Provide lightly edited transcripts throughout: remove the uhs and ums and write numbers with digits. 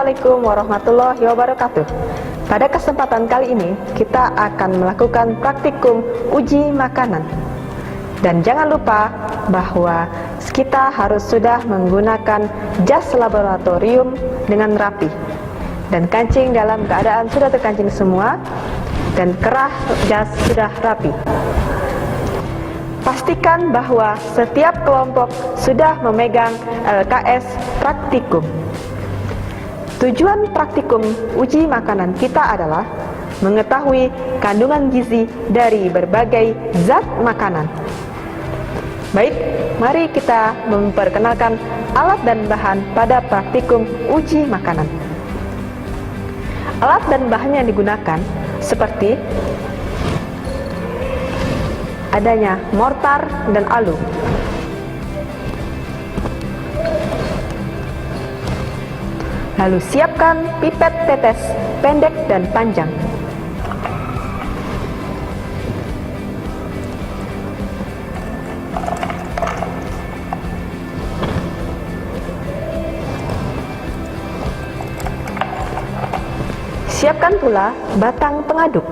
Assalamualaikum warahmatullahi wabarakatuh. Pada kesempatan kali ini kita akan melakukan praktikum uji makanan. Dan jangan lupa bahwa kita harus sudah menggunakan jas laboratorium dengan rapi. Dan kancing dalam keadaan sudah terkancing semua dan kerah jas sudah rapi. Pastikan bahwa setiap kelompok sudah memegang LKS praktikum. Tujuan praktikum uji makanan kita adalah mengetahui kandungan gizi dari berbagai zat makanan. Baik, mari kita memperkenalkan alat dan bahan pada praktikum uji makanan. Alat dan bahan yang digunakan seperti adanya mortar dan alu, lalu siapkan pipet tetes pendek dan panjang. Siapkan pula batang pengaduk.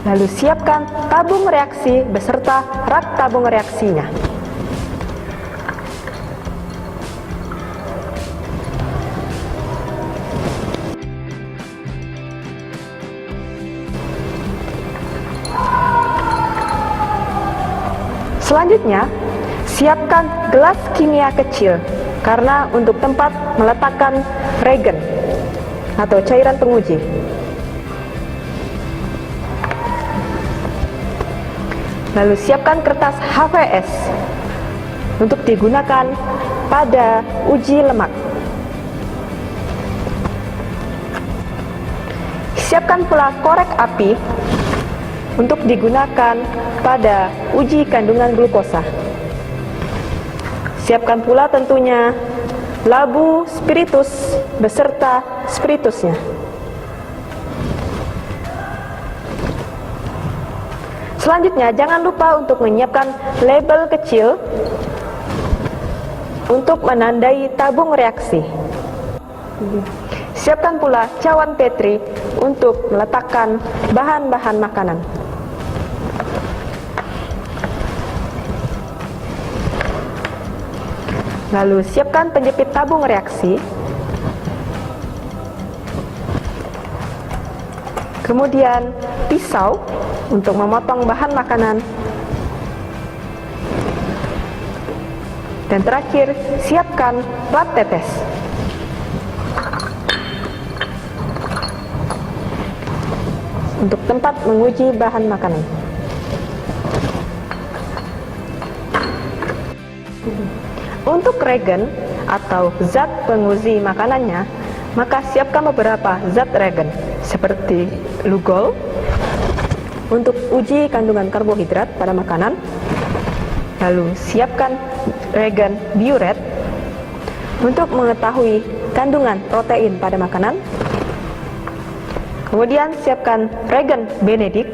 Lalu siapkan tabung reaksi beserta rak tabung reaksinya. Selanjutnya, siapkan gelas kimia kecil karena untuk tempat meletakkan reagen atau cairan penguji. Lalu siapkan kertas HVS untuk digunakan pada uji lemak. Siapkan pula korek api untuk digunakan pada uji kandungan glukosa. Siapkan pula tentunya labu spiritus beserta spiritusnya. Selanjutnya, jangan lupa untuk menyiapkan label kecil untuk menandai tabung reaksi. Siapkan pula cawan Petri untuk meletakkan bahan-bahan makanan. Lalu siapkan penjepit tabung reaksi. Kemudian pisau untuk memotong bahan makanan. Dan terakhir, siapkan plat tetes. Untuk tempat menguji bahan makanan. Untuk reagen atau zat penguji makanannya, maka siapkan beberapa zat reagen seperti Lugol untuk uji kandungan karbohidrat pada makanan. Lalu siapkan reagen Biuret untuk mengetahui kandungan protein pada makanan. Kemudian siapkan reagen Benedict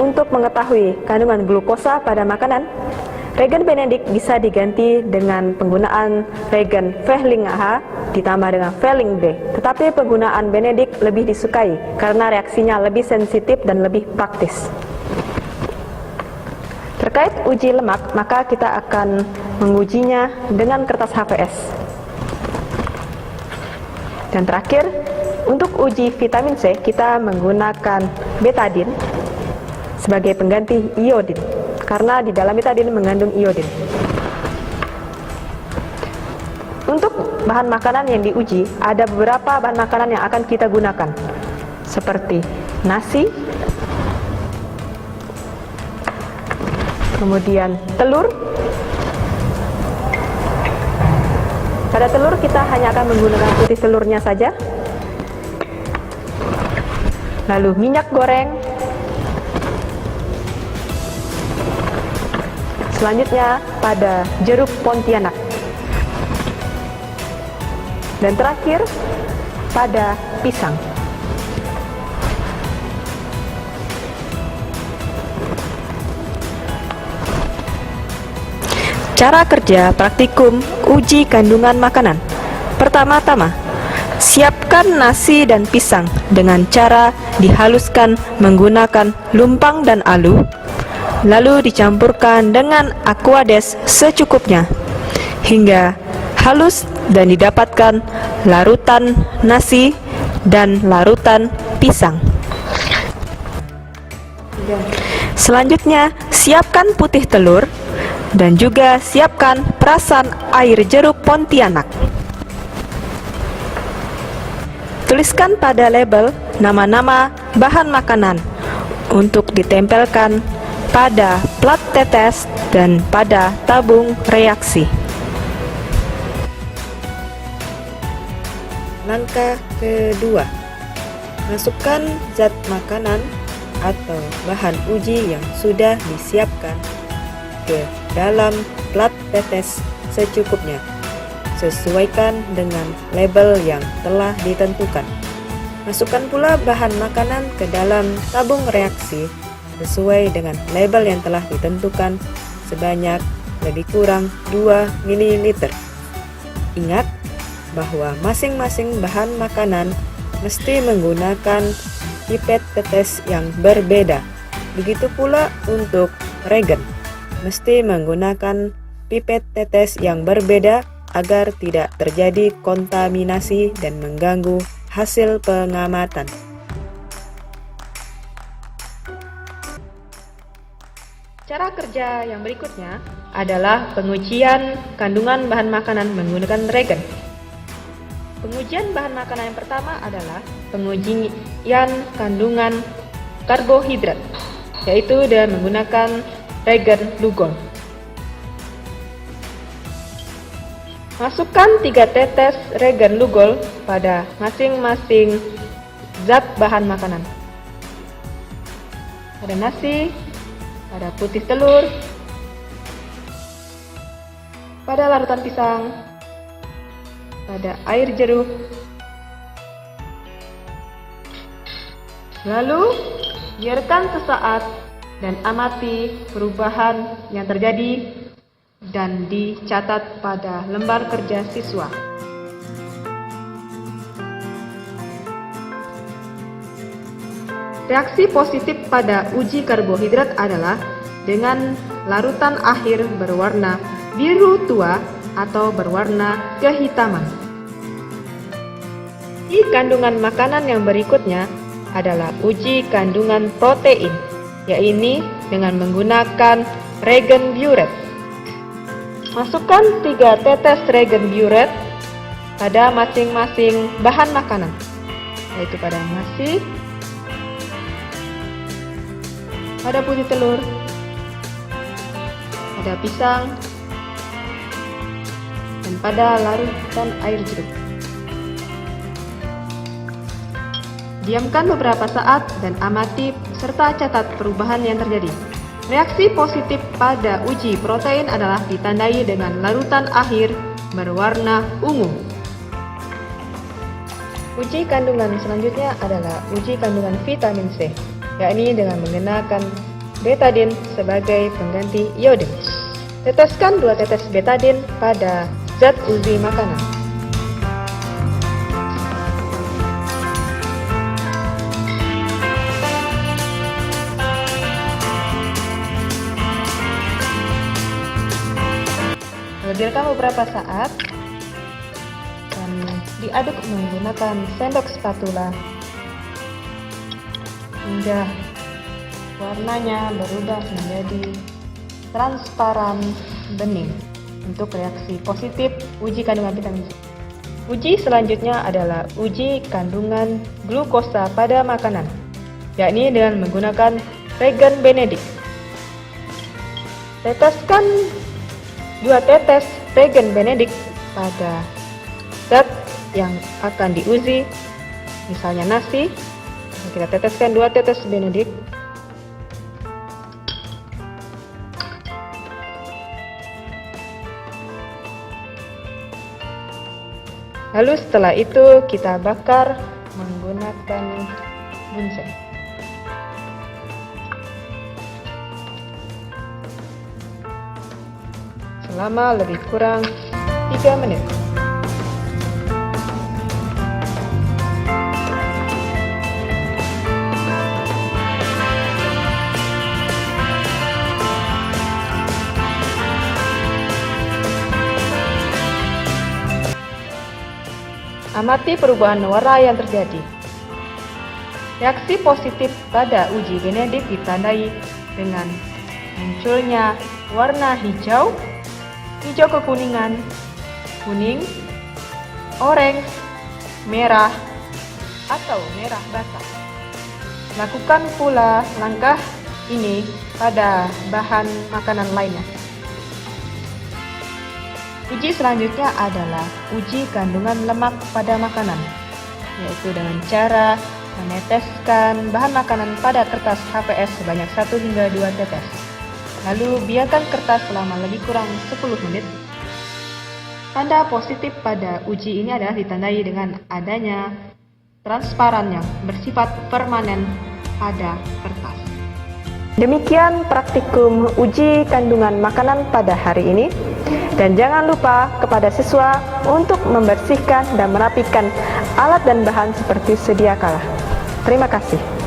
untuk mengetahui kandungan glukosa pada makanan. Reagen Benedict bisa diganti dengan penggunaan reagen Vehling A ditambah dengan Vehling B. Tetapi penggunaan Benedict lebih disukai karena reaksinya lebih sensitif dan lebih praktis. Terkait uji lemak, maka kita akan mengujinya dengan kertas HVS. Dan terakhir, untuk uji vitamin C, kita menggunakan betadin sebagai pengganti iodin, karena di dalam betadin mengandung iodin. Untuk bahan makanan yang diuji, ada beberapa bahan makanan yang akan kita gunakan, seperti nasi, kemudian telur. Pada telur kita hanya akan menggunakan putih telurnya saja. Lalu minyak goreng. Selanjutnya pada jeruk Pontianak. Dan terakhir pada pisang. Cara kerja praktikum uji kandungan makanan. Pertama-tama, siapkan nasi dan pisang dengan cara dihaluskan menggunakan lumpang dan alu, lalu dicampurkan dengan aquades secukupnya hingga halus dan didapatkan larutan nasi dan larutan pisang. Selanjutnya, siapkan putih telur dan juga siapkan perasan air jeruk Pontianak. Tuliskan pada label nama-nama bahan makanan untuk ditempelkan pada plat tetes dan pada tabung reaksi. Langkah kedua, masukkan zat makanan atau bahan uji yang sudah disiapkan ke dalam plat tetes secukupnya. Sesuaikan dengan label yang telah ditentukan. Masukkan pula bahan makanan ke dalam tabung reaksi sesuai dengan label yang telah ditentukan sebanyak lebih kurang 2 ml. Ingat bahwa masing-masing bahan makanan mesti menggunakan pipet tetes yang berbeda. Begitu pula untuk regen, mesti menggunakan pipet tetes yang berbeda agar tidak terjadi kontaminasi dan mengganggu hasil pengamatan. Cara kerja yang berikutnya adalah pengujian kandungan bahan makanan menggunakan regen. Pengujian bahan makanan yang pertama adalah pengujian kandungan karbohidrat, yaitu dengan menggunakan regen Lugol. Masukkan 3 tetes regen Lugol pada masing-masing zat bahan makanan. Pada nasi, pada putih telur, pada larutan pisang, pada air jeruk. Lalu, biarkan sesaat dan amati perubahan yang terjadi dan dicatat pada lembar kerja siswa. Reaksi positif pada uji karbohidrat adalah dengan larutan akhir berwarna biru tua atau berwarna kehitaman. Uji kandungan makanan yang berikutnya adalah uji kandungan protein, yaitu dengan menggunakan regen biuret. Masukkan 3 tetes regen biuret pada masing-masing bahan makanan, yaitu pada nasi, pada putih telur, pada pisang, dan pada larutan air jeruk. Diamkan beberapa saat dan amati serta catat perubahan yang terjadi. Reaksi positif pada uji protein adalah ditandai dengan larutan akhir berwarna ungu. Uji kandungan selanjutnya adalah uji kandungan vitamin C, yakni dengan menggunakan betadine sebagai pengganti iodin. Teteskan 2 tetes betadine pada zat uji makanan. Biarkan beberapa saat dan diaduk menggunakan sendok spatula hingga warnanya berubah menjadi transparan bening untuk reaksi positif uji kandungan vitamin C. Uji selanjutnya adalah uji kandungan glukosa pada makanan, yakni dengan menggunakan regen Benedict. Teteskan 2 tetes regen Benedict pada zat yang akan diuji, misalnya nasi. Kita teteskan 2 tetes Benedict. Lalu setelah itu kita bakar menggunakan bunsen. selama lebih kurang 3 menit. Amati perubahan warna yang terjadi. Reaksi positif pada uji genetik ditandai dengan munculnya warna hijau, hijau kekuningan, kuning, oranye, merah, atau merah bata. Lakukan pula langkah ini pada bahan makanan lainnya. Uji selanjutnya adalah uji kandungan lemak pada makanan, yaitu dengan cara meneteskan bahan makanan pada kertas HPS sebanyak 1 hingga 2 tetes. Lalu biarkan kertas selama lebih kurang 10 menit. Tanda positif pada uji ini adalah ditandai dengan adanya transparan yang bersifat permanen pada kertas. Demikian praktikum uji kandungan makanan pada hari ini. Dan jangan lupa kepada siswa untuk membersihkan dan merapikan alat dan bahan seperti sedia kala. Terima kasih.